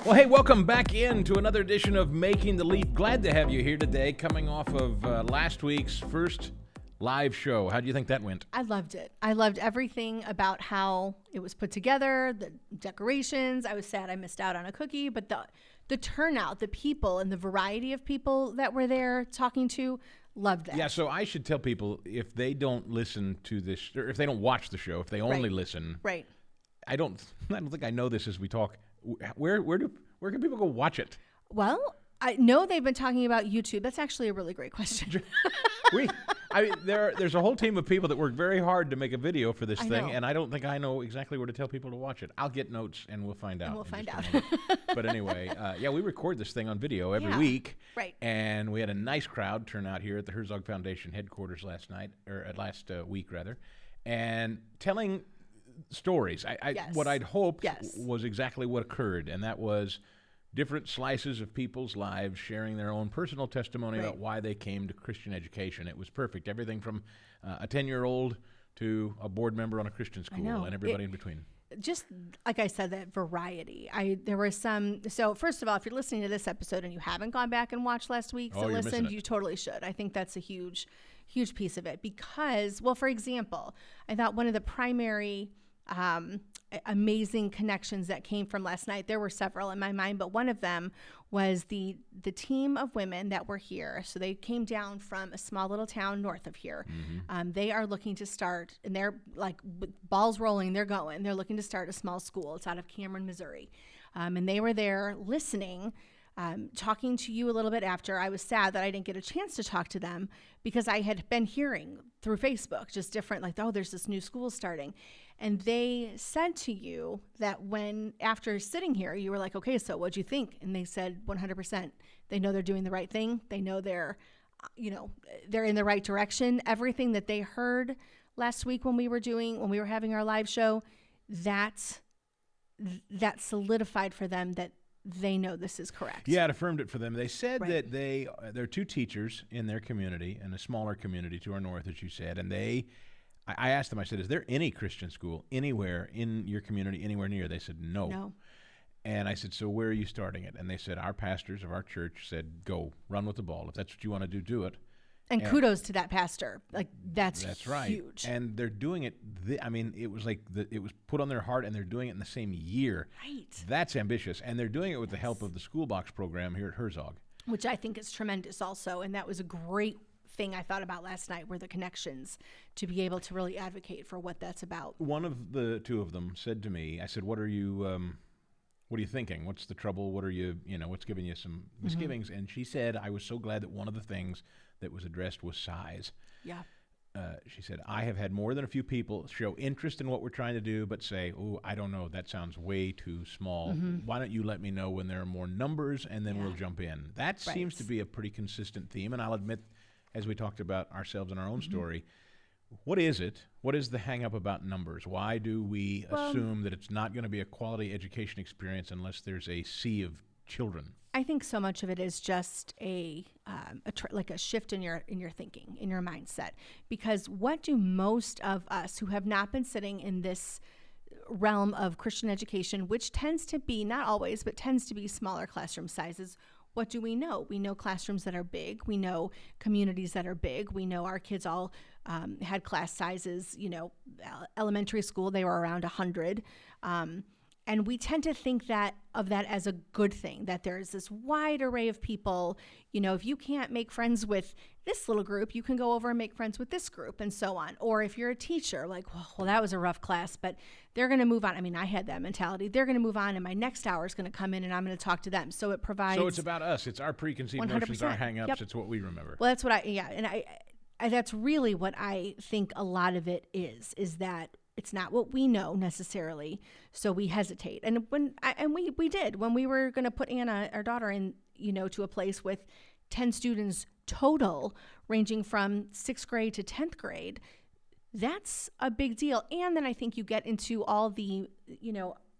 Well, hey, welcome back in to another edition of Making the Leap. Glad to have you here today, coming off of last week's first live show. How do you think that went? I loved it. I loved everything about how it was put together, the decorations. I was sad I missed out on a cookie, but the turnout, the people, and the variety of people that were there talking to, loved that. Yeah, so I should tell people, if they don't listen to this, or if they don't watch the show, if they only listen. Right. I don't think I know this as we talk. Where can people go watch it? Well, I know they've been talking about YouTube. That's actually a really great question. There's a whole team of people that work very hard to make a video for this thing, know. and I don't think I know exactly where to tell people to watch it. I'll get notes, and we'll find out. But anyway, we record this thing on video every week, right? And we had a nice crowd turn out here at the Herzog Foundation headquarters last week, and telling stories. What I'd hoped was exactly what occurred, and that was different slices of people's lives sharing their own personal testimony about why they came to Christian education. It was perfect. Everything from a 10-year-old to a board member on a Christian school and everybody in between. Just like I said, that variety. There were some. So first of all, if you're listening to this episode and you haven't gone back and watched last week's and listened, you totally should. I think that's a huge piece of it because, well, for example, I thought one of the primary amazing connections that came from last night. There were several in my mind, but one of them was the team of women that were here. So they came down from a small little town north of here. Mm-hmm. They are looking to start, and they're like balls rolling. They're going. They're looking to start a small school. It's out of Cameron, Missouri, and they were there listening. Talking to you a little bit after. I was sad that I didn't get a chance to talk to them because I had been hearing through Facebook just different, like, oh, there's this new school starting. And they said to you that after sitting here, you were like, okay, so what'd you think? And they said 100%. They know they're doing the right thing. They know they're in the right direction. Everything that they heard last week when we were having our live show, that solidified for them that they know this is correct. Yeah, it affirmed it for them. They said that there are two teachers in their community, in a smaller community to our north, as you said, and I asked them, I said, is there any Christian school anywhere in your community, anywhere near? They said, no. And I said, so where are you starting it? And they said, our pastors of our church said, go, run with the ball. If that's what you want to do, do it. And kudos to that pastor. Like, that's right. Huge. And they're doing it. It was like it was put on their heart, and they're doing it in the same year. Right. That's ambitious. And they're doing it with the help of the School Box program here at Herzog. Which I think is tremendous also. And that was a great thing I thought about last night, were the connections to be able to really advocate for what that's about. One of the two of them said to me, I said, what are you thinking? What's the trouble? What are you, what's giving you some misgivings? Mm-hmm. And she said, I was so glad that one of the things that was addressed was size. Yeah. She said, I have had more than a few people show interest in what we're trying to do, but say, oh, I don't know, that sounds way too small. Mm-hmm. Why don't you let me know when there are more numbers, and then we'll jump in. That seems to be a pretty consistent theme, and I'll admit, as we talked about ourselves in our own story, what is it? What is the hang-up about numbers? Why do we assume that it's not going to be a quality education experience unless there's a sea of children? I think so much of it is just a shift in your thinking, in your mindset. Because what do most of us who have not been sitting in this realm of Christian education, which tends to be, not always, but tends to be smaller classroom sizes, what do we know? We know classrooms that are big. We know communities that are big. We know our kids all had class sizes, elementary school, they were around 100. And we tend to think of that as a good thing, that there's this wide array of people. If you can't make friends with this little group, you can go over and make friends with this group, and so on. Or if you're a teacher, like, well, that was a rough class, but they're going to move on. I mean, I had that mentality. They're going to move on, and my next hour is going to come in, and I'm going to talk to them. So it provides. So it's about us. It's our preconceived 100%. Notions, our hang-ups. Yep. It's what we remember. Well, that's what I that's really what I think a lot of it is that it's not what we know necessarily, so we hesitate. And we did when we were going to put Anna, our daughter, in to a place with 10 students total, ranging from 6th grade to 10th grade. That's a big deal. And then I think you get into all the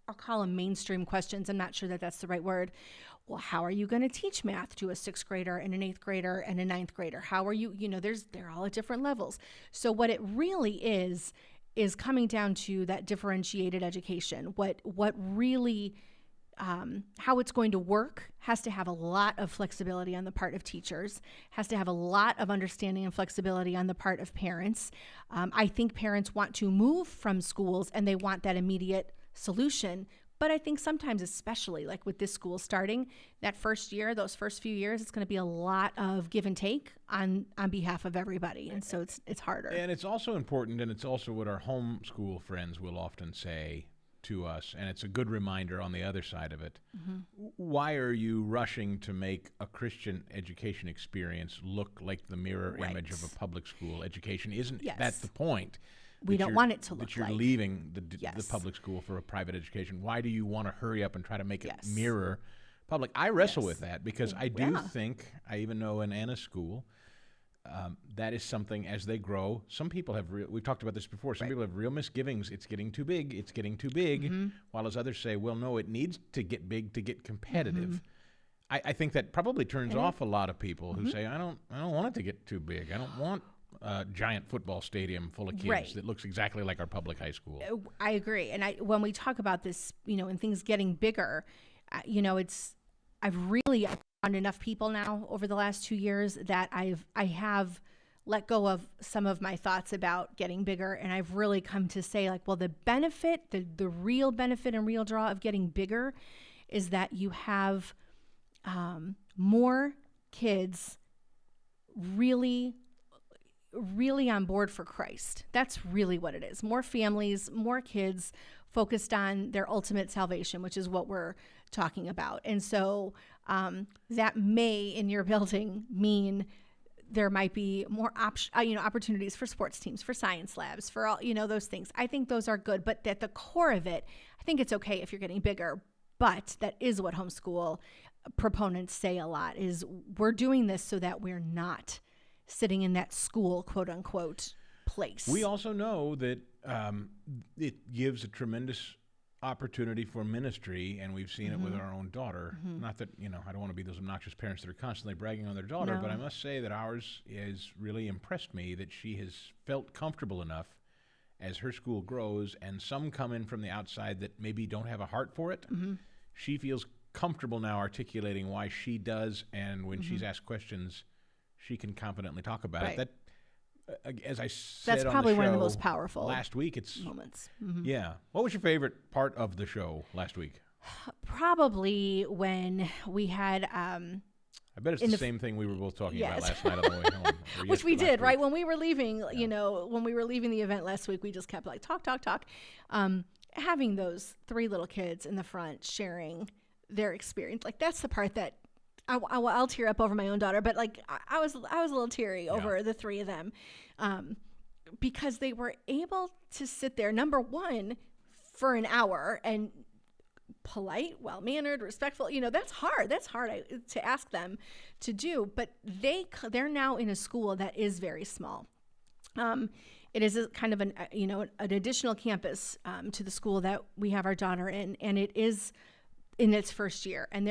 I'll call them mainstream questions. I'm not sure that that's the right word. Well, how are you going to teach math to a 6th grader and an 8th grader and a 9th grader? How are you? They're all at different levels. So what it really is coming down to that differentiated education. What really how it's going to work has to have a lot of flexibility on the part of teachers, has to have a lot of understanding and flexibility on the part of parents. I think parents want to move from schools and they want that immediate solution. But I think sometimes, especially like with this school starting, that first year, those first few years, it's going to be a lot of give and take on behalf of everybody. And so it's harder. And it's also important, and it's also what our homeschool friends will often say to us, and it's a good reminder on the other side of it. Why are you rushing to make a Christian education experience look like the mirror image of a public school education? Isn't that the point? We don't want it to look that you're leaving the public school for a private education. Why do you want to hurry up and try to make it mirror public? I wrestle with that because I do think, I even know in Anna's school, that is something as they grow. Some people have, we've talked about this before, some people have real misgivings. It's getting too big. It's getting too big. While as others say, well, no, it needs to get big to get competitive. I think that probably turns off a lot of people who say, I don't want it to get too big. I don't want a giant football stadium full of kids that looks exactly like our public high school. I agree. And when we talk about this, and things getting bigger, I've really found enough people now over the last 2 years that I have let go of some of my thoughts about getting bigger. And I've really come to say, like, well, the benefit, the real benefit and real draw of getting bigger is that you have more kids really on board for Christ. That's really what it is. More families, more kids focused on their ultimate salvation, which is what we're talking about. And so that may, in your building, mean there might be more opportunities for sports teams, for science labs, for all, those things. I think those are good. But at the core of it, I think it's okay if you're getting bigger. But that is what homeschool proponents say a lot, is we're doing this so that we're not sitting in that school, quote unquote, place. We also know that it gives a tremendous opportunity for ministry, and we've seen it with our own daughter. Not that, I don't want to be those obnoxious parents that are constantly bragging on their daughter, but I must say that ours has really impressed me, that she has felt comfortable enough as her school grows, and some come in from the outside that maybe don't have a heart for it. She feels comfortable now articulating why she does, and when she's asked questions, she can confidently talk about it. That, as I said, that's probably on the show one of the most powerful last week. It's moments. Yeah. What was your favorite part of the show last week? Probably when we had. I bet it's the same thing we were both talking about last night on the way home. Which we did, right? When we were leaving, when we were leaving the event last week, we just kept like talk. Having those 3 little kids in the front sharing their experience, like that's the part that I'll tear up over my own daughter, but like I was a little teary over the 3 of them, because they were able to sit there, number one, for an hour, and polite, well-mannered, respectful. That's hard. That's hard to ask them to do, but they're now in a school that is very small. It is a kind of an additional campus to the school that we have our daughter in, and it is in its first year. And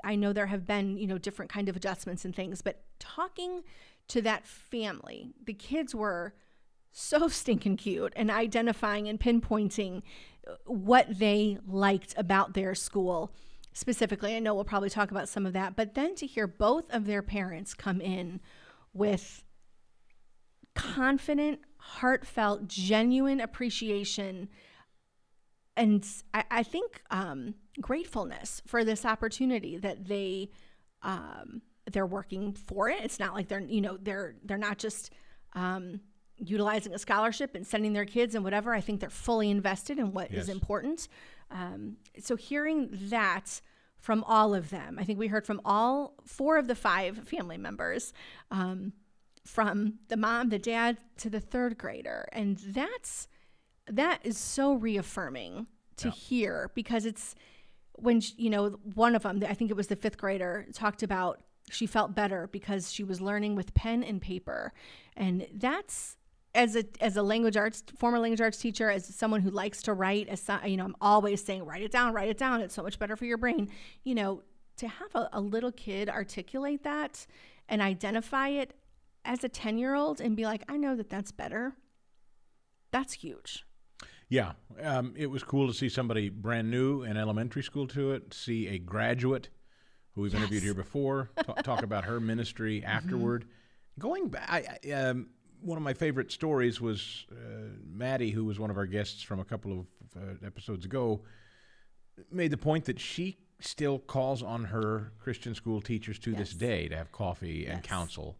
I know there have been, different kind of adjustments and things, but talking to that family, the kids were so stinking cute, and identifying and pinpointing what they liked about their school specifically. I know we'll probably talk about some of that, but then to hear both of their parents come in with confident, heartfelt, genuine appreciation, and I think gratefulness for this opportunity that they're working for it. It's not like they're not just utilizing a scholarship and sending their kids and whatever. I think they're fully invested in what is important. So hearing that from all of them, I think we heard from all 4 of the 5 family members, from the mom, the dad, to the 3rd grader. And that is so reaffirming to hear, because it's when, one of them, I think it was the 5th grader, talked about she felt better because she was learning with pen and paper. And that's, as a former language arts teacher, as someone who likes to write, I'm always saying, write it down. It's so much better for your brain. To have a little kid articulate that and identify it as a 10-year-old and be like, I know that that's better. That's huge. Yeah, it was cool to see somebody brand new in elementary school to it, see a graduate who we've interviewed here before, talk about her ministry afterward. Going back, one of my favorite stories was Maddie, who was one of our guests from a couple of episodes ago, made the point that she still calls on her Christian school teachers to this day to have coffee and counsel.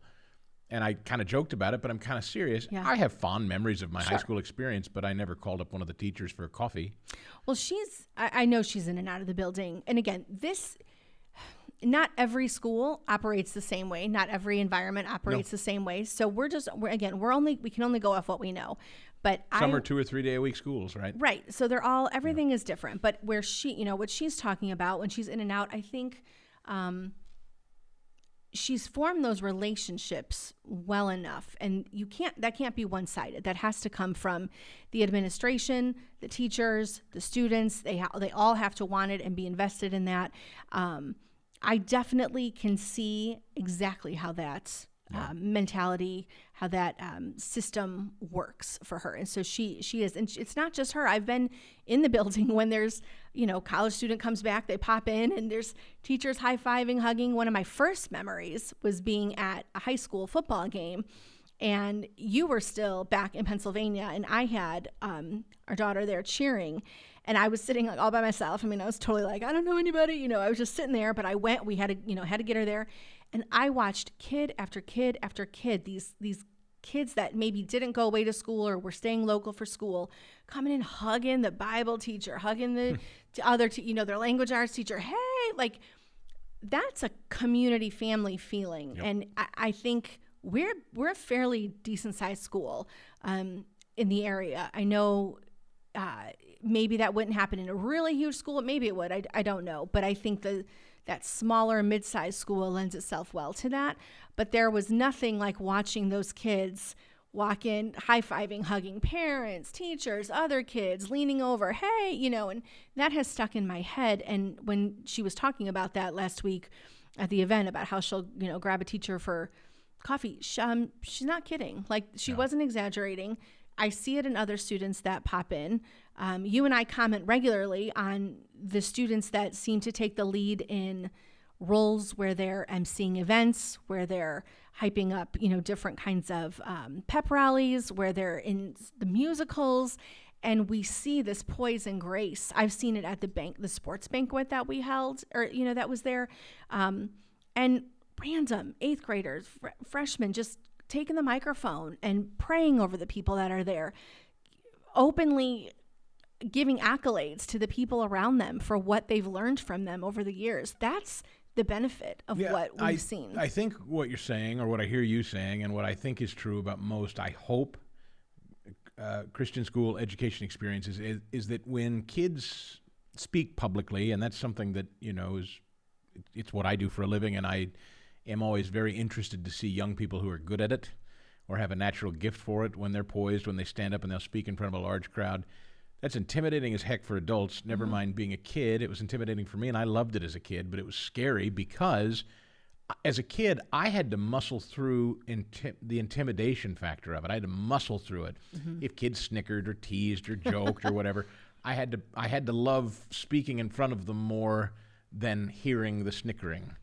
And I kind of joked about it, but I'm kind of serious. Yeah. I have fond memories of my high school experience, but I never called up one of the teachers for coffee. Well, I know she's in and out of the building. And again, not every school operates the same way. Not every environment operates the same way. So we can only go off what we know. But some are 2 or 3 day a week schools, right? Right. So everything is different. But where what she's talking about when she's in and out, I think she's formed those relationships well enough, and that can't be one-sided. That has to come from the administration, the teachers, the students. They all have to want it and be invested in that. I definitely can see exactly how that mentality, how that system works for her. And so she is, and it's not just her. I've been in the building when there's, college student comes back, they pop in and there's teachers high-fiving, hugging. One of my first memories was being at a high school football game, and you were still back in Pennsylvania, and I had our daughter there cheering. And I was sitting all by myself. I mean, I was totally like, I don't know anybody. I was just sitting there, but I went, we had to get her there. And I watched kid after kid after kid, these kids that maybe didn't go away to school or were staying local for school, coming in, hugging the Bible teacher, hugging the other, their language arts teacher. Hey, like that's a community family feeling. Yep. And I think we're a fairly decent sized school in the area. I know maybe that wouldn't happen in a really huge school. Maybe it would. I don't know. But I think that smaller mid-sized school lends itself well to that. But there was nothing like watching those kids walk in, high-fiving, hugging parents, teachers, other kids, leaning over, hey, and that has stuck in my head. And when she was talking about that last week at the event about how she'll, grab a teacher for coffee, she's not kidding. Like she wasn't exaggerating. I see it in other students that pop in. You and I comment regularly on the students that seem to take the lead in roles where they're emceeing events, where they're hyping up, different kinds of pep rallies, where they're in the musicals. And we see this poise and grace. I've seen it at the sports banquet that we held, or, that was there. And random 8th graders, freshmen, just taking the microphone and praying over the people that are there, openly giving accolades to the people around them for what they've learned from them over the years. That's the benefit of what we've seen. I think what you're saying, or what I hear you saying, and what I think is true about most, I hope, Christian school education experiences is that when kids speak publicly, and that's something that, it's what I do for a living, and I am always very interested to see young people who are good at it or have a natural gift for it when they're poised, when they stand up and they'll speak in front of a large crowd. That's intimidating as heck for adults, never mind being a kid. It was intimidating for me, and I loved it as a kid, but it was scary because as a kid, I had to muscle through the intimidation factor of it. I had to muscle through it. If kids snickered or teased or joked or whatever, I had to love speaking in front of them more than hearing the snickering.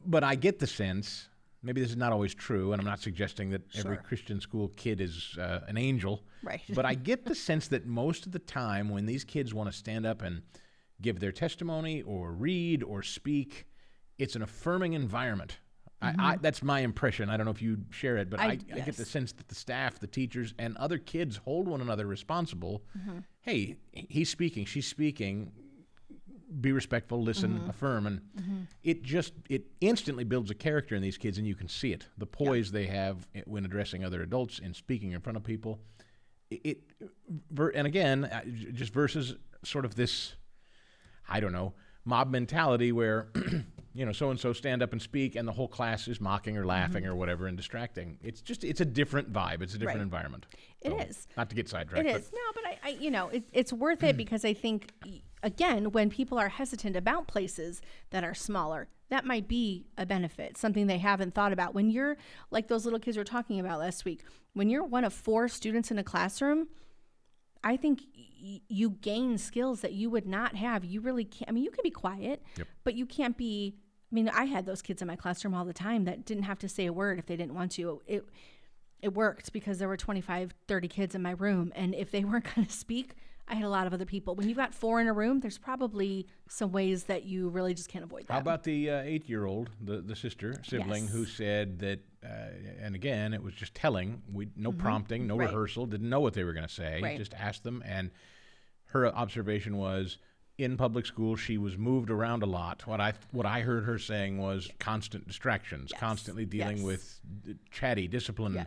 But I get the sense, maybe this is not always true, and I'm not suggesting that every Christian school kid is an angel, right? But I get the sense that most of the time when these kids want to stand up and give their testimony or read or speak, it's an affirming environment. That's my impression. I don't know if you share it, but I get the sense that the staff, the teachers, and other kids hold one another responsible. Hey, he's speaking, she's speaking. Be respectful, listen, affirm, and it instantly builds a character in these kids, and you can see it. The poise they have when addressing other adults and speaking in front of people. And again, just versus sort of this, I don't know, mob mentality where, so-and-so stand up and speak, and the whole class is mocking or laughing or whatever and distracting. It's a different vibe. It's a different environment. It is. Not to get sidetracked. It is. No, but it's worth it because I think, again, when people are hesitant about places that are smaller, that might be a benefit, something they haven't thought about. When you're like those little kids we were talking about last week, when you're one of 4 students in a classroom, I think you gain skills that you would not have. You really can't. I mean, you can be quiet, but you can't be. I mean, I had those kids in my classroom all the time that didn't have to say a word if they didn't want to. It worked because there were 25, 30 kids in my room. And if they weren't going to speak, I had a lot of other people. When you've got 4 in a room, there's probably some ways that you really just can't avoid that. How about the 8-year-old, the sibling, who said that, and again, it was just telling, no prompting, no rehearsal, didn't know what they were going to say, just asked them. And her observation was, in public school, she was moved around a lot. What I heard her saying was constant distractions, constantly dealing with chatty discipline,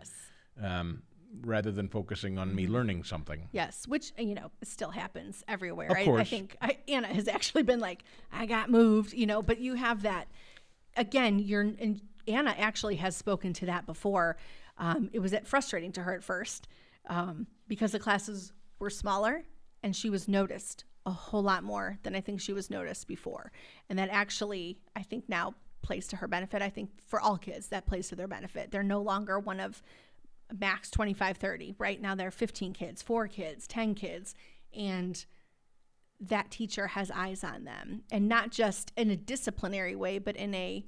rather than focusing on me learning something. Yes, which, it still happens everywhere. Of course. I think Anna has actually been like, I got moved, but you have that. Again, and Anna actually has spoken to that before. It was frustrating to her at first because the classes were smaller and she was noticed a whole lot more than I think she was noticed before. And that actually, I think now plays to her benefit. I think for all kids, that plays to their benefit. They're no longer one of max 25, 30. Right now they're 15 kids, 4 kids, 10 kids. And that teacher has eyes on them. And not just in a disciplinary way, but in a,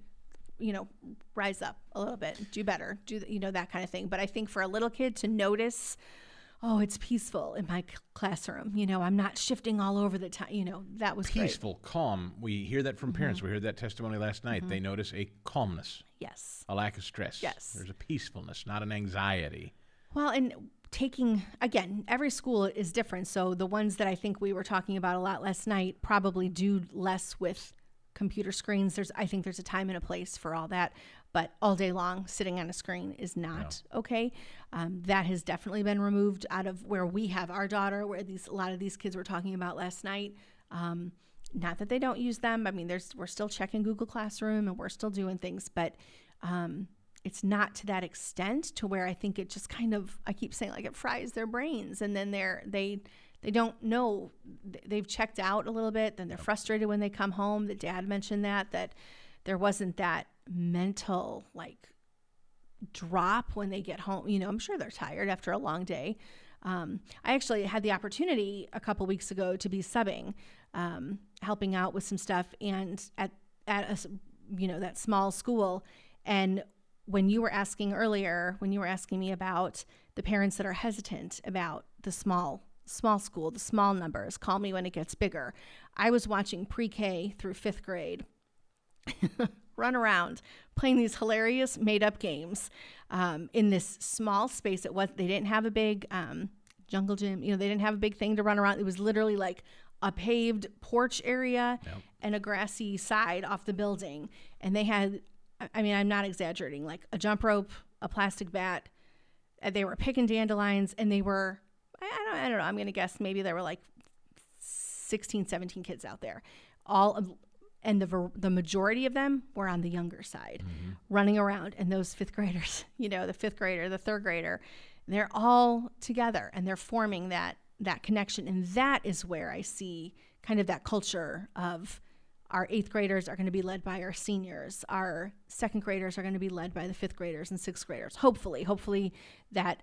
rise up a little bit, do better, that kind of thing. But I think for a little kid to notice, oh, it's peaceful in my classroom. I'm not shifting all over the time. That was peaceful, calm. We hear that from parents. We heard that testimony last night. They notice a calmness. Yes. A lack of stress. Yes. There's a peacefulness, not an anxiety. Well, and again, every school is different. So the ones that I think we were talking about a lot last night probably do less with computer screens. I think there's a time and a place for all that. But all day long, sitting on a screen is not okay. That has definitely been removed out of where we have our daughter, where a lot of these kids were talking about last night. Not that they don't use them. I mean, we're still checking Google Classroom and we're still doing things, but it's not to that extent to where I think it just kind of, I keep saying, like, it fries their brains, and then they don't know. They've checked out a little bit. Then they're frustrated when they come home. The dad mentioned that there wasn't that mental drop when they get home. I'm sure they're tired after a long day. I actually had the opportunity a couple weeks ago to be subbing, helping out with some stuff, and at a, that small school. And when you were asking me about the parents that are hesitant about the small school, the small numbers, call me when it gets bigger. I was watching pre-K through 5th grade run around playing these hilarious made-up games in this small space. They didn't have a big jungle gym. They didn't have a big thing to run around. It was literally like a paved porch area and a grassy side off the building. And they had, I'm not exaggerating, like a jump rope, a plastic bat. They were picking dandelions, and they were, I don't know, I'm going to guess maybe there were like 16, 17 kids out there. And the majority of them were on the younger side, running around. And those 5th graders, the 5th grader, the 3rd grader, they're all together and they're forming that connection. And that is where I see kind of that culture of our 8th graders are going to be led by our seniors. Our 2nd graders are going to be led by the 5th graders and 6th graders. Hopefully that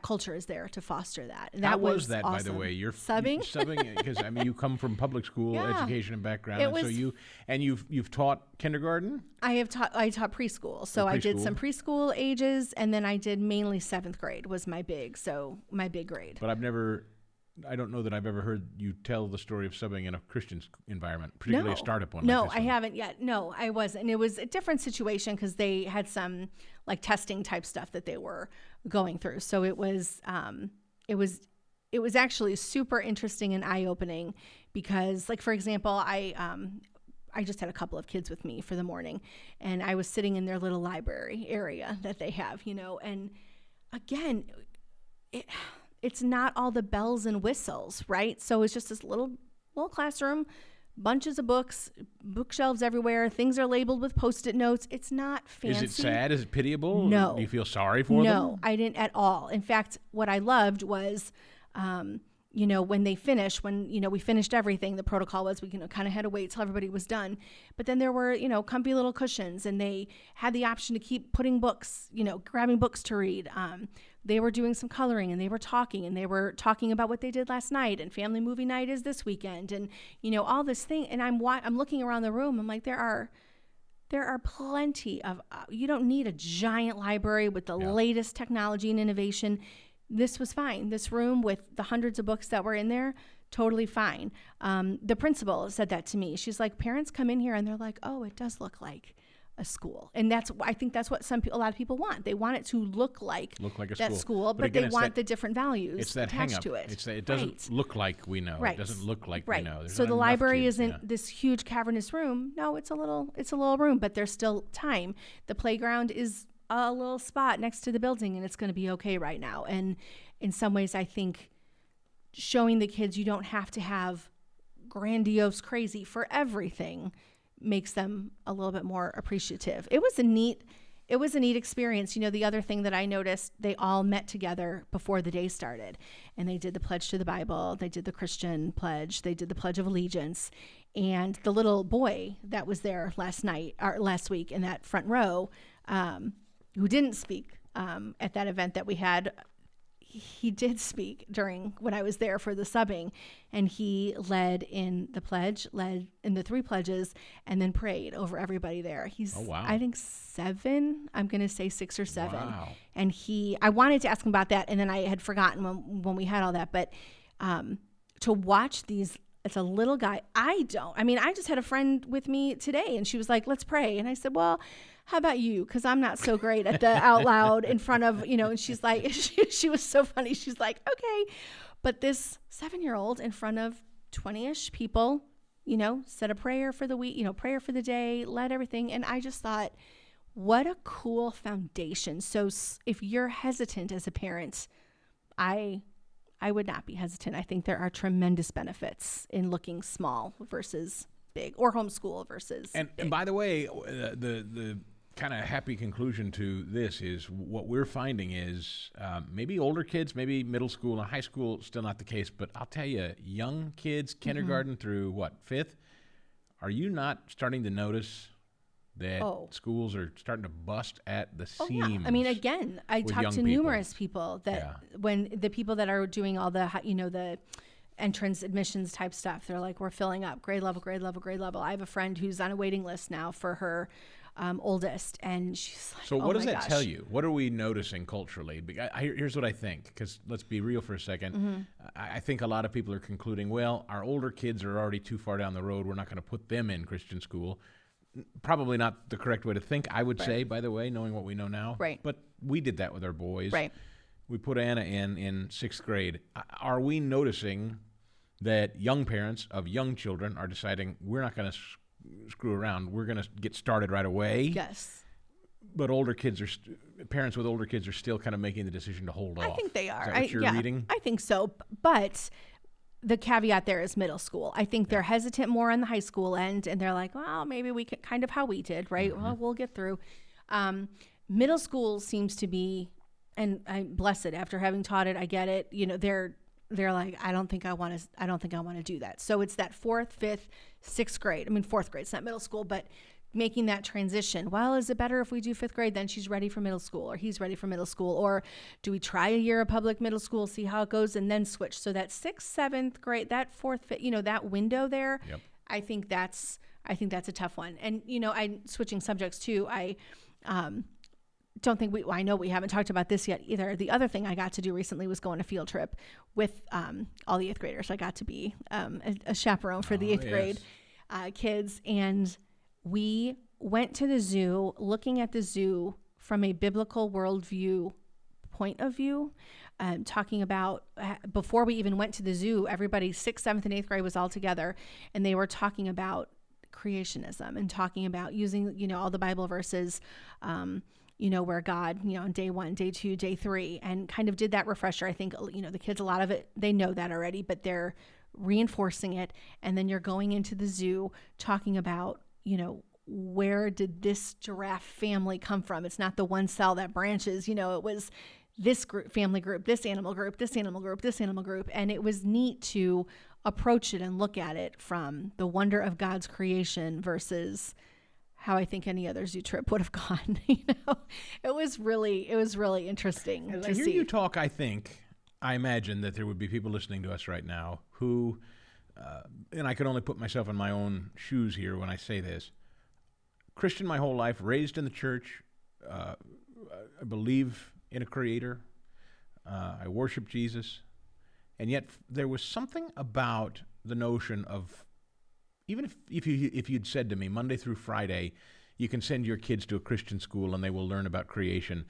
culture is there to foster that. And How was that, awesome. By the way? You're subbing, because you come from public school education and background, you've taught kindergarten. I taught preschool, so I did some preschool ages, and then I did mainly 7th grade was my big grade. But I don't know that I've ever heard you tell the story of subbing in a Christian environment, particularly a startup one. No, I haven't yet. No, I wasn't. And it was a different situation because they had some testing type stuff that they were going through. So it was actually super interesting and eye opening because, for example, I just had a couple of kids with me for the morning, and I was sitting in their little library area that they have, and again, it's not all the bells and whistles, right? So it's just this little classroom, bunches of books, bookshelves everywhere. Things are labeled with Post-it notes. It's not fancy. Is it sad? Is it pitiable? No. Do you feel sorry for them? No, I didn't at all. In fact, what I loved was, when they finished, we finished everything, the protocol was we kind of had to wait till everybody was done. But then there were, comfy little cushions, and they had the option to keep putting books, grabbing books to read. They were doing some coloring, and they were talking about what they did last night, and family movie night is this weekend, and, all this thing. And I'm looking around the room. I'm like, there are plenty of, you don't need a giant library with the latest technology and innovation. This was fine. This room with the hundreds of books that were in there, totally fine. The principal said that to me. She's like, parents come in here and they're like, oh, it does look like a school. And I think that's what a lot of people want. They want it to look like a school, but again, they want the different values it's that attached to it. It doesn't look like we know. Right. It doesn't look like right. we know. There's so the library kids, isn't this huge cavernous room. No, it's a little room, but there's still time. The playground is a little spot next to the building, and it's going to be okay right now. And in some ways, I think showing the kids you don't have to have grandiose crazy for everything makes them a little bit more appreciative. It was a neat experience. The other thing that I noticed, they all met together before the day started, and they did the pledge to the Bible. They did the Christian pledge. They did the Pledge of Allegiance. And the little boy that was there last week in that front row, who didn't speak at that event that we had, he did speak when I was there for the subbing, and he led in the pledge, led in the 3 pledges, and then prayed over everybody there. He's, I think 7, I'm going to say 6 or 7. Wow. And I wanted to ask him about that, and then I had forgotten when we had all that, but to watch these, it's a little guy. I just had a friend with me today, and she was like, let's pray. And I said, well, how about you? Because I'm not so great at the out loud in front of, and she's like, she was so funny. She's like, okay. But this 7-year-old in front of 20-ish people, said a prayer for the week, prayer for the day, led everything. And I just thought, what a cool foundation. So if you're hesitant as a parent, I would not be hesitant. I think there are tremendous benefits in looking small versus big, or homeschool versus big. And by the way, the kind of happy conclusion to this is what we're finding is maybe older kids, maybe middle school and high school, still not the case, but I'll tell you, young kids, kindergarten through 5th, are you not starting to notice that schools are starting to bust at the seams? Yeah. I mean, again, I talked to numerous people that when the people that are doing all the, the entrance admissions type stuff, they're like, we're filling up grade level. I have a friend who's on a waiting list now for her oldest, and she's like, so what does that tell you? What are we noticing culturally? Here's what I think, because let's be real for a second. I think a lot of people are concluding, well, our older kids are already too far down the road. We're not going to put them in Christian school. Probably not the correct way to think, I would say, by the way, knowing what we know now. Right. But we did that with our boys. Right. We put Anna in 6th grade. Are we noticing that young parents of young children are deciding we're not going to screw around, we're going to get started right away? Yes. But parents with older kids are still kind of making the decision to hold off. I think they are. Is that what you're reading? I think so. But the caveat there is middle school. I think they're hesitant more on the high school end, and they're like, well, maybe we could, kind of how we did, right? Well, we'll get through. Middle school seems to be, and I'm blessed after having taught it, I get it. They're like, I don't think I want to do that. So it's that 4th, 5th, 6th grade. I mean, 4th grade, it's not middle school, but making that transition. Well, is it better if we do 5th grade, then she's ready for middle school, or he's ready for middle school? Or do we try a year of public middle school, see how it goes, and then switch? So that 6th, 7th grade, that 4th, 5th, that window there, yep. I think that's a tough one. And, I'm switching subjects too. I don't think I know we haven't talked about this yet either. The other thing I got to do recently was go on a field trip with all the 8th graders. I got to be a chaperone for the 8th grade kids. And we went to the zoo, looking at the zoo from a biblical worldview point of view, talking about, before we even went to the zoo, everybody 6th, 7th, and 8th grade was all together, and they were talking about creationism and talking about using, all the Bible verses, where God, on day 1, day 2, day 3, and kind of did that refresher. I think, the kids, a lot of it, they know that already, but they're reinforcing it. And then you're going into the zoo talking about, where did this giraffe family come from? It's not the one cell that branches, it was this group, family group, this animal group, this animal group, this animal group. And it was neat to approach it and look at it from the wonder of God's creation versus how I think any other zoo trip would have gone. It was really interesting. As I hear you talk, I imagine that there would be people listening to us right now who, and I can only put myself in my own shoes here when I say this, Christian my whole life, raised in the church, I believe in a creator, I worship Jesus, and yet there was something about the notion of, even if you'd said to me Monday through Friday, you can send your kids to a Christian school and they will learn about creation.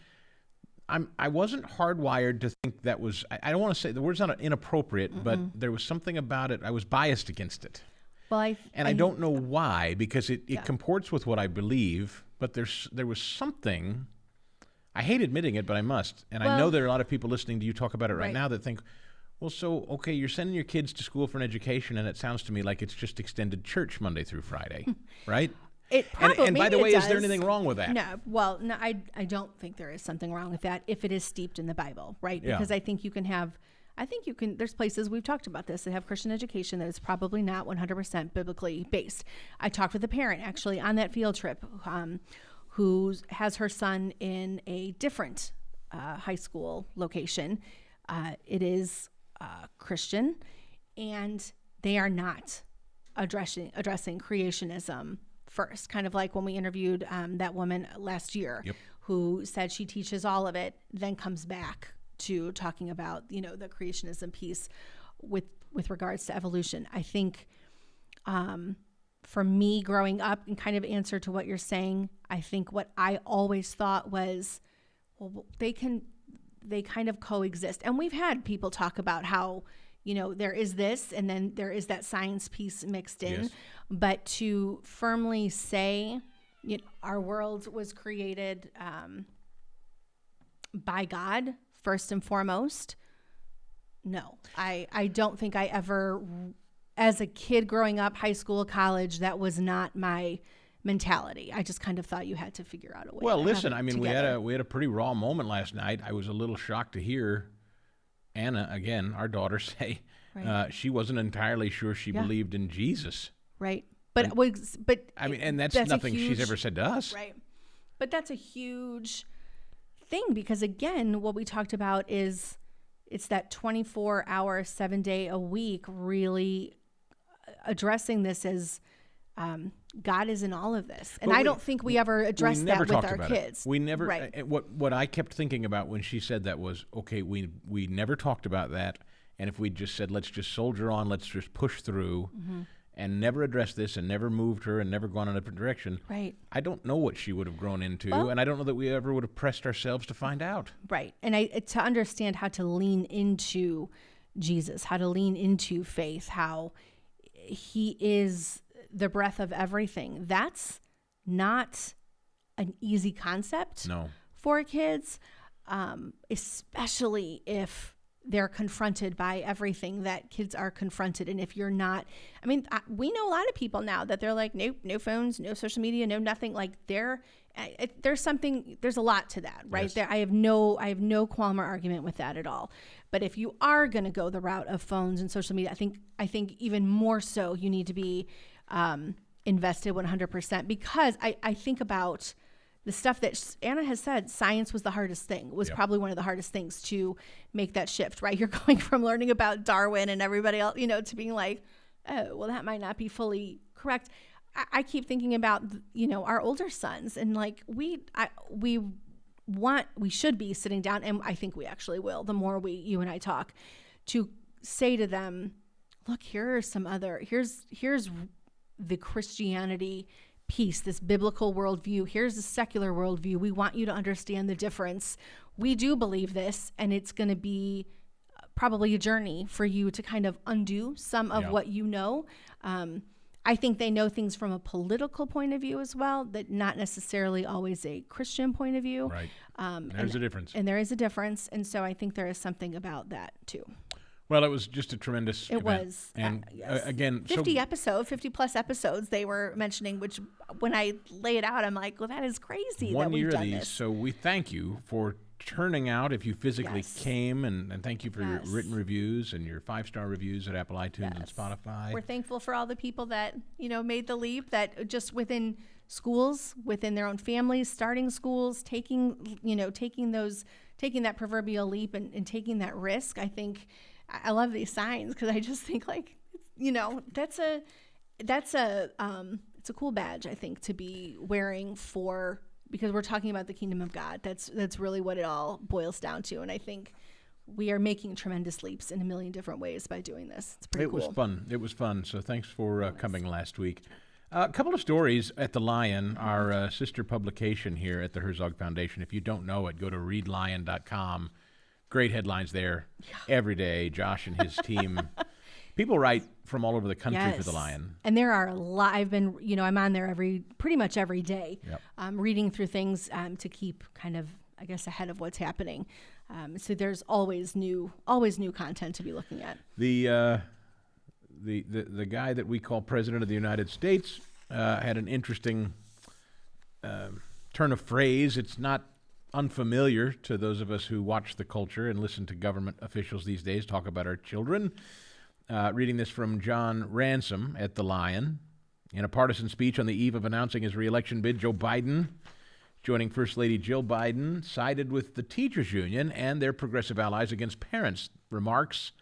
I wasn't hardwired to think that was, I don't want to say, the word's not inappropriate, but there was something about it, I was biased against it. Well, I don't know why, because it comports with what I believe, but there was something, I hate admitting it, but I must, and I know there are a lot of people listening to you talk about it right now that think, well, so, okay, you're sending your kids to school for an education, and it sounds to me like it's just extended church Monday through Friday, right? It probably, and by the way, is there anything wrong with that? No, I don't think there is something wrong with that if it is steeped in the Bible, right? Because I think you can, there's places, we've talked about this, that have Christian education that is probably not 100% biblically based. I talked with a parent actually on that field trip who has her son in a different high school location. It is Christian, and they are not addressing creationism first, kind of like when we interviewed that woman last year who said she teaches all of it, then comes back to talking about, the creationism piece with regards to evolution. I think for me growing up, in kind of answer to what you're saying, I think what I always thought was, well, they kind of coexist. And we've had people talk about how, there is this and then there is that science piece mixed in. Yes. But to firmly say, our world was created by God first and foremost, no. I don't think I ever, as a kid growing up, high school, college, that was not my mentality. I just kind of thought you had to figure out a way. Well, listen, we had a pretty raw moment last night. I was a little shocked to hear Anna, again, our daughter, say she wasn't entirely sure she believed in Jesus. Right. And that's nothing she's ever said to us. Right. But that's a huge thing because, again, what we talked about is it's that 24-hour, 7-day a week really addressing this as God is in all of this. And I don't think we ever addressed that with our kids. We never, what I kept thinking about when she said that was, okay, we never talked about that. And if we just said, let's just soldier on, let's just push through and never address this and never moved her and never gone in a different direction. Right. I don't know what she would have grown into. And I don't know that we ever would have pressed ourselves to find out. Right. And to understand how to lean into Jesus, how to lean into faith, how he is the breath of everything. That's not an easy concept for kids, especially if they're confronted by everything that kids are confronted. And if you're not, we know a lot of people now that they're like, nope, no phones, no social media, no nothing. Like there's a lot to that, right? Yes. I have no qualm or argument with that at all. But if you are going to go the route of phones and social media, I think even more so you need to be invested 100%, because I think about the stuff that Anna has said. Science was the hardest thing, probably one of the hardest things to make that shift, right? You're going from learning about Darwin and everybody else, to being like, oh, well, that might not be fully correct. I keep thinking about, our older sons, and like we should be sitting down, and I think we actually will, the more you and I talk, to say to them, look, here's the Christianity piece, this biblical worldview. Here's the secular worldview. We want you to understand the difference. We do believe this, and it's going to be probably a journey for you to kind of undo some of what you know. I think they know things from a political point of view as well, that not necessarily always a Christian point of view. Right. There's a difference. And there is a difference. And so I think there is something about that too. Well, it was just a tremendous event. It was. And yes. Again, 50 plus episodes they were mentioning, which when I lay it out, I'm like, well, that is crazy that we've done this. So we thank you for turning out if you physically Yes. came, and thank you for your Yes. written reviews and your 5-star reviews at Apple iTunes and Yes. Spotify. We're thankful for all the people that, made the leap, that just within schools, within their own families, starting schools, taking that proverbial leap and taking that risk. I think I love these signs because I just think it's a cool badge, I think, to be wearing because we're talking about the kingdom of God. That's really what it all boils down to. And I think we are making tremendous leaps in a million different ways by doing this. It's pretty cool. It was fun. So thanks for coming last week. A couple of stories at The Lion, our sister publication here at the Herzog Foundation. If you don't know it, go to readlion.com. Great headlines there every day. Josh and his team. People write from all over the country for The Lion. And there are a lot. I've been, I'm on there pretty much every day, reading through things to keep kind of, I guess, ahead of what's happening. So there's always new content to be looking at. The guy that we call President of the United States had an interesting turn of phrase. It's not unfamiliar to those of us who watch the culture and listen to government officials these days talk about our children. Reading this from John Ransom at The Lion. In a partisan speech on the eve of announcing his re-election bid, Joe Biden, joining First Lady Jill Biden, sided with the teachers union and their progressive allies against parents. Remarks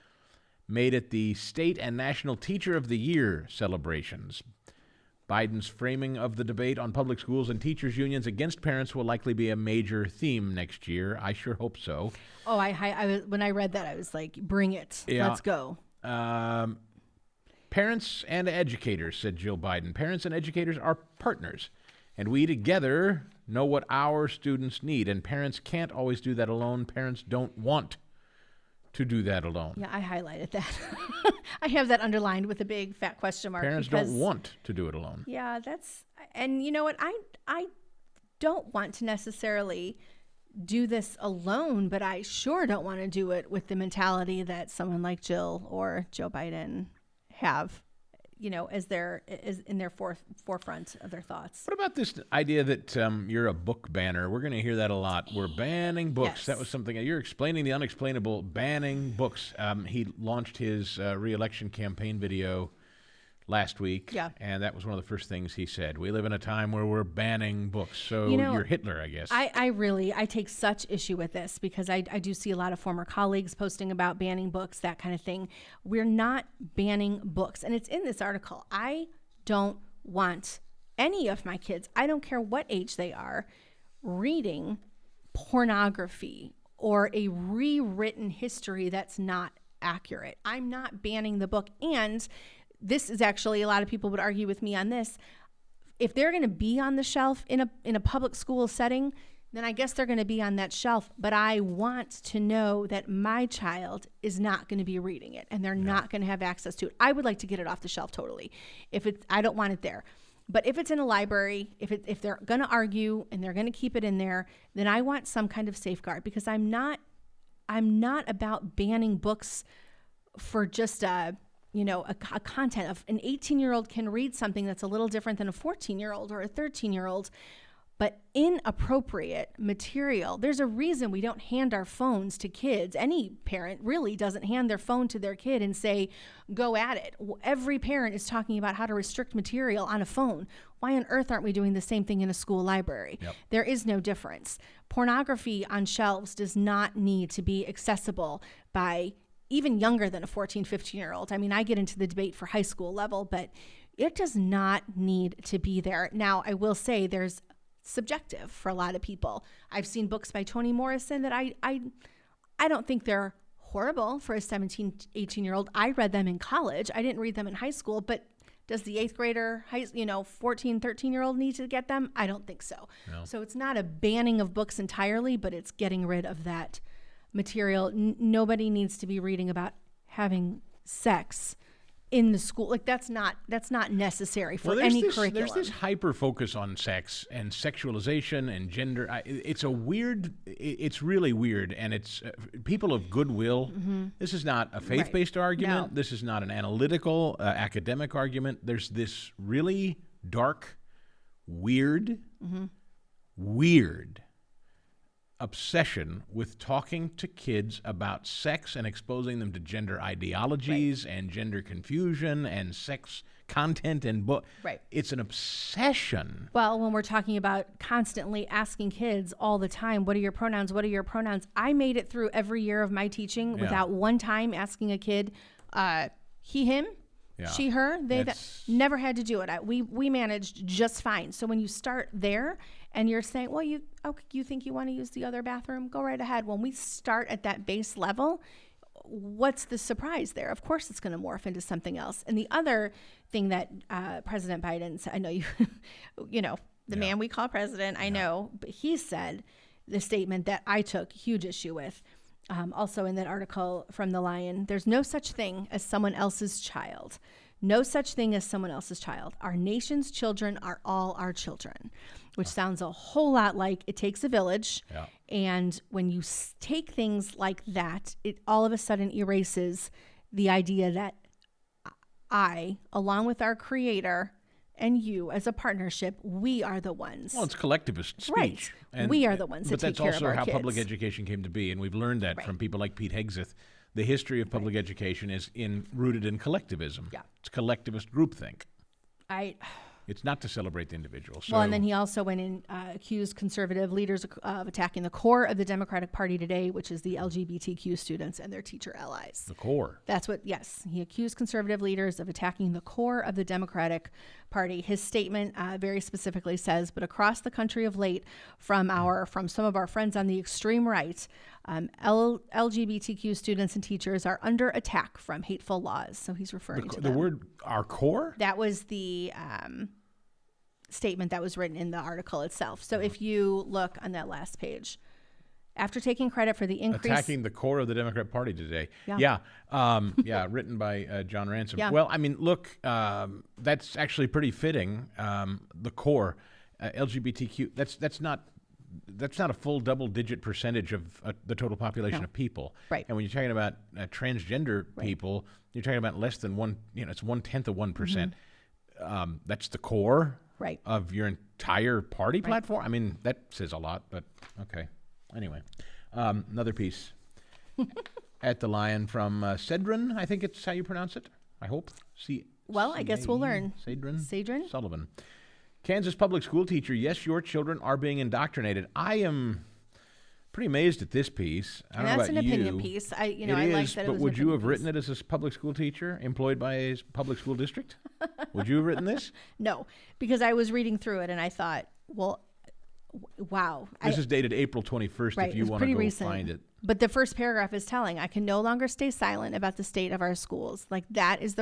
made at the State and National Teacher of the Year celebrations. Biden's framing of the debate on public schools and teachers unions against parents will likely be a major theme next year. I sure hope so. Oh, when I read that, I was like, bring it. Yeah. Let's go. Parents and educators, said Jill Biden. Parents and educators are partners, and we together know what our students need, and parents can't always do that alone. Parents don't want to do that alone. Yeah, I highlighted that. I have that underlined with a big fat question mark. Parents don't want to do it alone. Yeah, and you know what? I don't want to necessarily do this alone, but I sure don't want to do it with the mentality that someone like Jill or Joe Biden have, as in their forefront of their thoughts. What about this idea that you're a book banner? We're going to hear that a lot. We're banning books. Yes. That was something you're explaining the unexplainable. Banning books. He launched his re-election campaign video last week, and that was one of the first things he said. We live in a time where we're banning books. So you're Hitler, I guess. I take such issue with this because I do see a lot of former colleagues posting about banning books, that kind of thing. We're not banning books. And it's in this article. I don't want any of my kids, I don't care what age they are, reading pornography or a rewritten history that's not accurate. I'm not banning the book. And this is actually, a lot of people would argue with me on this. If they're going to be on the shelf in a public school setting, then I guess they're going to be on that shelf. But I want to know that my child is not going to be reading it and they're not going to have access to it. I would like to get it off the shelf totally. I don't want it there. But if it's in a library, if they're going to argue and they're going to keep it in there, then I want some kind of safeguard, because I'm not about banning books for just a content of an 18-year-old can read something that's a little different than a 14-year-old or a 13-year-old, but inappropriate material. There's a reason we don't hand our phones to kids. Any parent really doesn't hand their phone to their kid and say, go at it. Every parent is talking about how to restrict material on a phone. Why on earth aren't we doing the same thing in a school library? Yep. There is no difference. Pornography on shelves does not need to be accessible by even younger than a 14, 15-year-old. I mean, I get into the debate for high school level, but it does not need to be there. Now, I will say there's subjective for a lot of people. I've seen books by Toni Morrison that I don't think they're horrible for a 17, 18-year-old. I read them in college. I didn't read them in high school, but does the 8th grader, 14, 13-year-old need to get them? I don't think so. No. So it's not a banning of books entirely, but it's getting rid of that material. Nobody needs to be reading about having sex in the school. Like that's not necessary for any curriculum. There's this hyper focus on sex and sexualization and gender. It's really weird, and it's people of goodwill. Mm-hmm. This is not a faith-based argument. No. This is not an analytical academic argument. There's this really dark, weird obsession with talking to kids about sex and exposing them to gender ideologies and gender confusion and sex content and book. Right. It's an obsession. Well, when we're talking about constantly asking kids all the time, what are your pronouns? What are your pronouns? I made it through every year of my teaching without one time asking a kid, he, him, she, her. They never had to do it. We managed just fine. So when you start there and you're saying, well, you think you want to use the other bathroom? Go right ahead. When we start at that base level, what's the surprise there? Of course, it's going to morph into something else. And the other thing that President Biden said, I know the man we call president, I know, but he said the statement that I took huge issue with. Also in that article from The Lion, there's no such thing as someone else's child. No such thing as someone else's child. Our nation's children are all our children, which sounds a whole lot like it takes a village. Yeah. And when you take things like that, it all of a sudden erases the idea that I, along with our creator and you as a partnership, we are the ones. Well, it's collectivist speech. Right. And we are the ones that take care of our kids. But that's also how public education came to be. And we've learned that from people like Pete Hegseth. The history of public education is rooted in collectivism. Yeah. It's collectivist groupthink. It's not to celebrate the individual. So. Well, and then he also went and accused conservative leaders of attacking the core of the Democratic Party today, which is the LGBTQ students and their teacher allies. The core. That's what, yes. He accused conservative leaders of attacking the core of the Democratic Party. His statement very specifically says, but across the country of late, from some of our friends on the extreme right, LGBTQ students and teachers are under attack from hateful laws. So he's referring to the word our core? That was the statement that was written in the article itself. So if you look on that last page, after taking credit for the increase... Attacking the core of the Democrat Party today. Yeah. Written by John Ransom. Yeah. Well, I mean, look, that's actually pretty fitting. The core, LGBTQ, that's not a full double-digit percentage of the total population of people. Right. And when you're talking about transgender people, you're talking about less than it's 1/10 of 1%. That's the core of your entire party platform. I mean, that says a lot, but okay. Anyway, another piece at the Lion from Cedron, I think it's how you pronounce it, I hope. I guess we'll learn. Cedron Sullivan. Kansas public school teacher, yes, your children are being indoctrinated. I am pretty amazed at this piece. I don't know about you. That's an opinion piece. I like that it was. But would you have written it as a public school teacher employed by a public school district? Would you have written this? No, because I was reading through it and I thought, well, wow. This is dated April 21st if you want to go find it. But the first paragraph is telling, I can no longer stay silent about the state of our schools. Like that is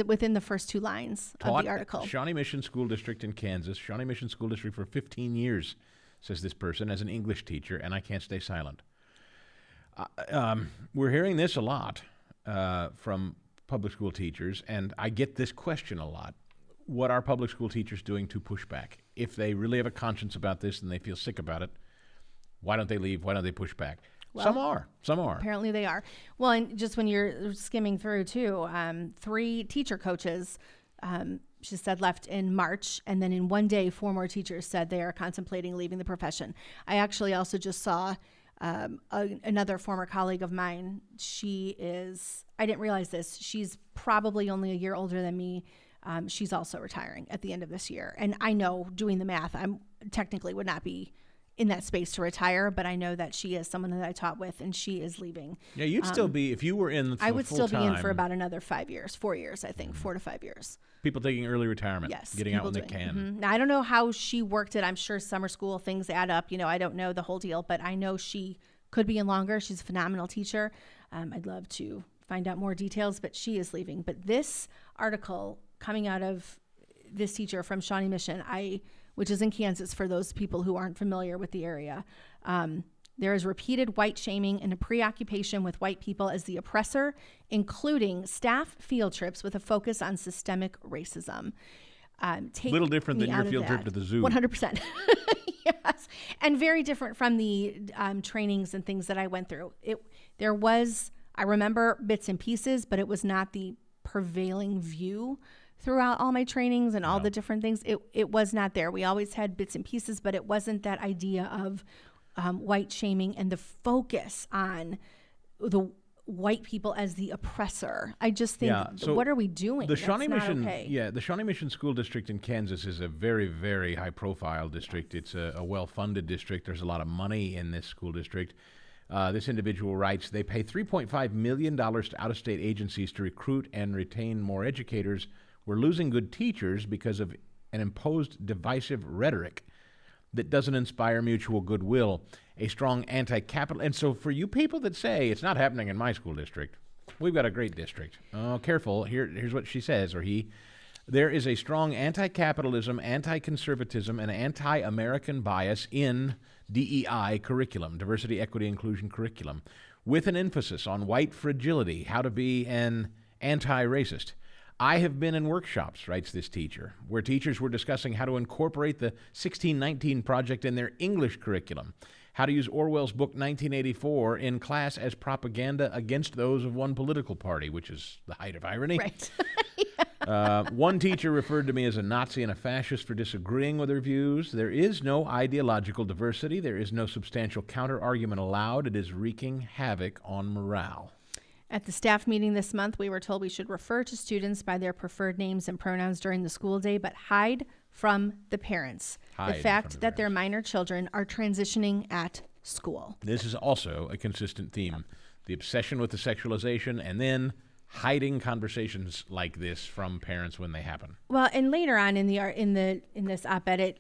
within the first two lines of the article. Shawnee Mission School District in Kansas, Shawnee Mission School District for 15 years, says this person, as an English teacher, and I can't stay silent. We're hearing this a lot from public school teachers, and I get this question a lot. What are public school teachers doing to push back? If they really have a conscience about this and they feel sick about it, why don't they leave? Why don't they push back? Well, some are. Apparently they are. Well, and just when you're skimming through too, 3 teacher coaches, she said, left in March, and then in one day 4 more teachers said they are contemplating leaving the profession. I actually also just saw another former colleague of mine. I didn't realize this, she's probably only a year older than me. She's also retiring at the end of this year. And I know, doing the math, I technically would not be in that space to retire, but I know that she is someone that I taught with, and she is leaving. Yeah, you'd still be, if you were in I would still be in for about another 4 years, I think, 4 to 5 years. People taking early retirement, getting out when they can. Mm-hmm. Now, I don't know how she worked it. I'm sure summer school things add up. I don't know the whole deal, but I know she could be in longer. She's a phenomenal teacher. I'd love to find out more details, but she is leaving. But this article coming out of this teacher from Shawnee Mission, which is in Kansas for those people who aren't familiar with the area. There is repeated white shaming and a preoccupation with white people as the oppressor, including staff field trips with a focus on systemic racism. Little different than your field trip to the zoo. 100%. Yes. And very different from the trainings and things that I went through. I remember bits and pieces, but it was not the prevailing view throughout all my trainings and all the different things. It was not there. We always had bits and pieces, but it wasn't that idea of white shaming and the focus on the white people as the oppressor. I just think, what are we doing? The Shawnee Mission, the Shawnee Mission School District in Kansas is a very, very high-profile district. It's a well-funded district. There's a lot of money in this school district. This individual writes, they pay $3.5 million to out-of-state agencies to recruit and retain more educators. We're losing good teachers because of an imposed divisive rhetoric that doesn't inspire mutual goodwill, a strong anti-capital. And so for you people that say, it's not happening in my school district, we've got a great district. Oh, careful. Here's what she says, or he. There is a strong anti-capitalism, anti-conservatism, and anti-American bias in DEI curriculum, diversity, equity, inclusion curriculum, with an emphasis on white fragility, how to be an anti-racist. I have been in workshops, writes this teacher, where teachers were discussing how to incorporate the 1619 Project in their English curriculum, how to use Orwell's book 1984 in class as propaganda against those of one political party, which is the height of irony. Right. One teacher referred to me as a Nazi and a fascist for disagreeing with her views. There is no ideological diversity. There is no substantial counter-argument allowed. It is wreaking havoc on morale. At the staff meeting this month, we were told we should refer to students by their preferred names and pronouns during the school day, but hide from the parents the fact that their minor children are transitioning at school. This is also a consistent theme. The obsession with the sexualization and then hiding conversations like this from parents when they happen. Well, and later on in this op-ed,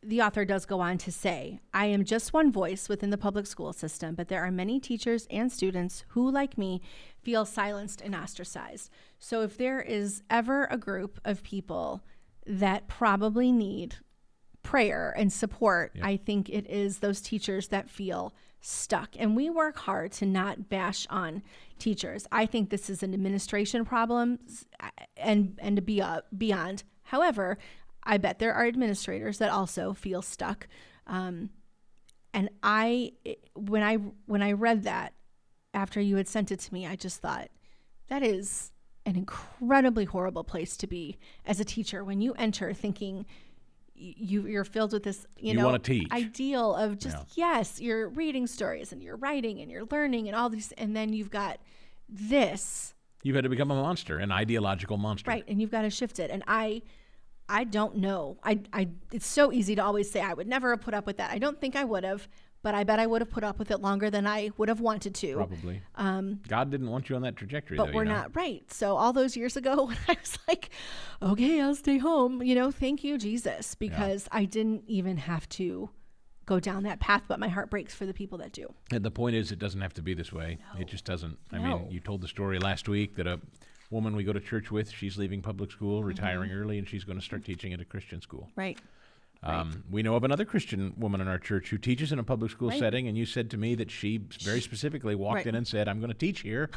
the author does go on to say, I am just one voice within the public school system, but there are many teachers and students who, like me, feel silenced and ostracized. So if there is ever a group of people that probably need prayer and support, I think it is those teachers that feel stuck. And we work hard to not bash on teachers. I think this is an administration problem and beyond. However, I bet there are administrators that also feel stuck. And when I read that after you had sent it to me, I just thought that is an incredibly horrible place to be as a teacher when you enter thinking you're filled with this, you know, ideal of just, yes, you're reading stories and you're writing and you're learning and all these, and then you've got this. You've had to become a monster, an ideological monster. Right, and you've got to shift it. And I don't know. It's so easy to always say I would never have put up with that. I don't think I would have, but I bet I would have put up with it longer than I would have wanted to. Probably. God didn't want you on that trajectory, but we're not, right. So all those years ago when I was like, okay, I'll stay home, thank you, Jesus, because I didn't even have to go down that path, but my heart breaks for the people that do. And the point is, it doesn't have to be this way. No. It just doesn't. I mean, you told the story last week that a woman we go to church with, she's leaving public school, retiring early, and she's going to start teaching at a Christian school. Right. We know of another Christian woman in our church who teaches in a public school setting, and you said to me that she very specifically walked in and said, I'm going to teach here,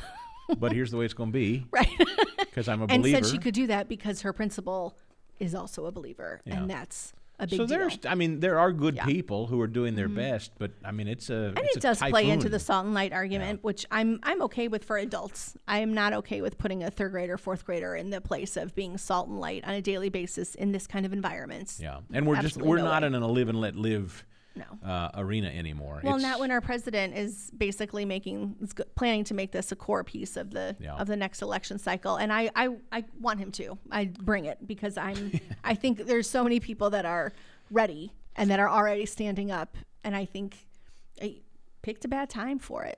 but here's the way it's going to be. Right. Because I'm a believer. And said she could do that because her principal is also a believer, and that's a big deal. There are good people who are doing their best, but it does play into the salt and light argument, which I'm okay with for adults. I am not okay with putting a third grader, fourth grader in the place of being salt and light on a daily basis in this kind of environment. Yeah, and we're not in a live and let live arena anymore. Well, not when our president is basically planning to make this a core piece of the next election cycle, and I want him to. I bring it because I think there's so many people that are ready and that are already standing up, and I think I picked a bad time for it.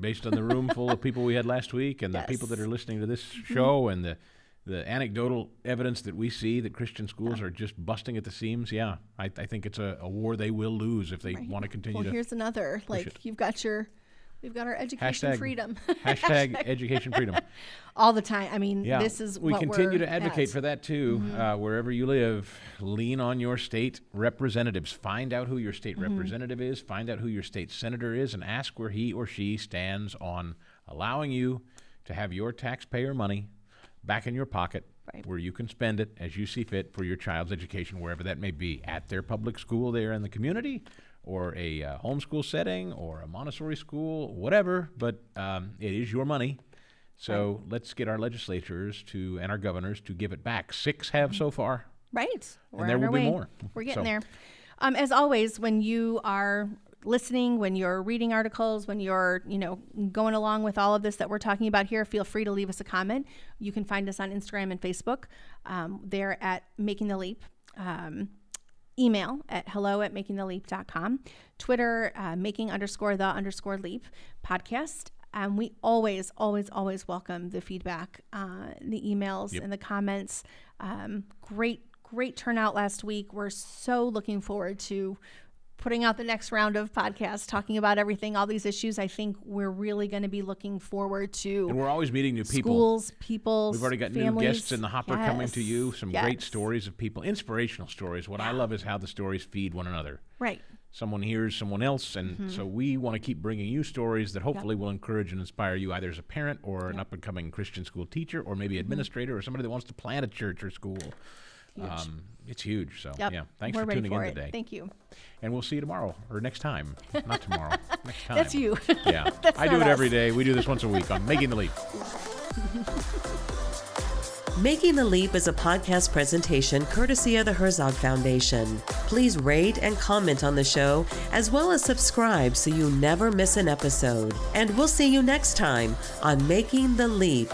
Based on the room full of people we had last week, and the people that are listening to this show, and the anecdotal evidence that we see that Christian schools are just busting at the seams, I think it's a war they will lose if they want to continue. Well, here's another, we've got our education freedom. Hashtag education freedom. All the time. I mean, this is we what continue to advocate for that too. Wherever you live, lean on your state representatives. Find out who your state representative is. Find out who your state senator is, and ask where he or she stands on allowing you to have your taxpayer money back in your pocket, where you can spend it as you see fit for your child's education, wherever that may be, at their public school there in the community, or a homeschool setting, or a Montessori school, whatever. But it is your money, so let's get our legislatures and our governors to give it back. 6 have so far. Right. And there will be more. We're getting there. As always, when you are listening, when you're reading articles, when you're, going along with all of this that we're talking about here, feel free to leave us a comment. You can find us on Instagram and Facebook. They're at Making the Leap. Email at hello@makingtheleap.com. Twitter, making_the_leap podcast. We always welcome the feedback, the emails and the comments. Great turnout last week. We're so looking forward to putting out the next round of podcasts, talking about everything, all these issues. I think we're really going to be looking forward to. And we're always meeting new people. Schools, people. We've already got families. New guests in the hopper coming to you. Some great stories of people, inspirational stories. What I love is how the stories feed one another. Right. Someone hears someone else, and so we want to keep bringing you stories that hopefully will encourage and inspire you, either as a parent or an up-and-coming Christian school teacher, or maybe administrator, or somebody that wants to plant a church or school. It's huge. So, thanks for tuning in today. Thank you. And we'll see you tomorrow, or next time. Not tomorrow. Next time. That's you. Yeah. I do it every day. We do this once a week on Making the Leap. Making the Leap is a podcast presentation courtesy of the Herzog Foundation. Please rate and comment on the show, as well as subscribe so you never miss an episode. And we'll see you next time on Making the Leap.